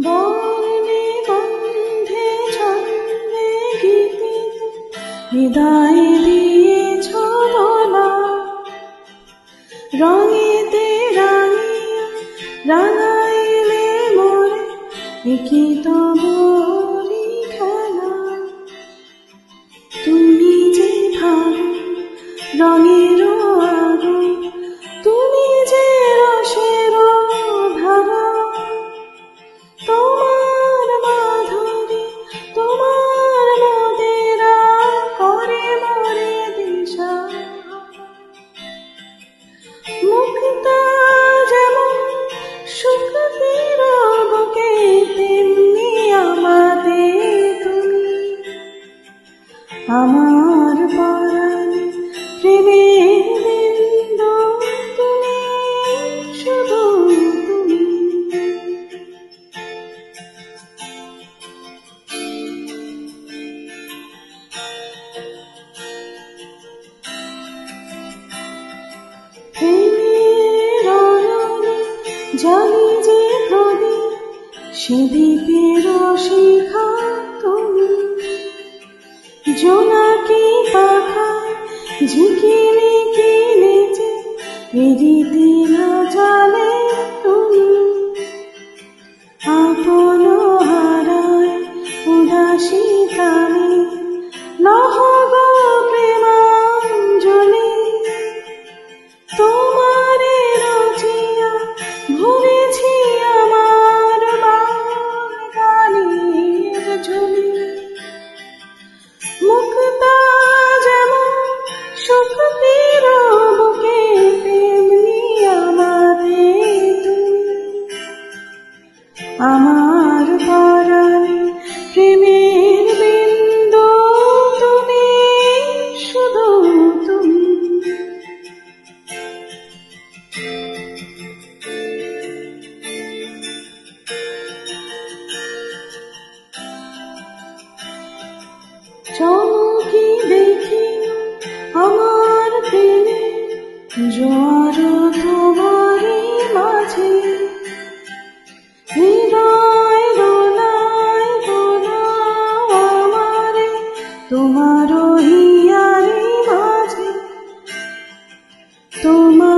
বর্ণে বন্ধে ছন্দে গীতিত হৃদয় দিয়েছ বলা, রঙেতে রাঙিয়া রাঙাইলে মোরে একি তবরি খেলা। তুমি যে ভালো রঙের আগুন, তুমি যে রসের ধারা, তোমার মাধুরী তোমার মোদেরা করে মরে দিশা। মুক্তা যেমন শুকতির বুকে, তেমনি আমাদের তুমি। আমার পরাণে প্রেমের বিন্দু তুমি, শুধু তুমি। প্রেমের অনলে জানি যে প্রদীপ, সে দ্বীপের শিখা তুমি। জোনাকি পাখায় ঝিকিমিকি নেচে এরিতে না জানে তুমি। আপন হারায় উদাসী প্রাণে লহ গো প্রেমাঞ্জলি। তোমারে রচিয়া ভরেছি আমার বাগানের ঝুলি। মুক্তা যেমন শুকতির বুকে, তেমনি আমাদের তুমি। আমার পরাণে প্রেমের বিন্দু তুমি, শুধু তুমি। চমকি দেখি আমার প্রেমে জোয়ার তোমারই মাঝে। হৃদয় দোলায় দোলাও আমারে তোমার হিয়ারি মাঝে। তোমার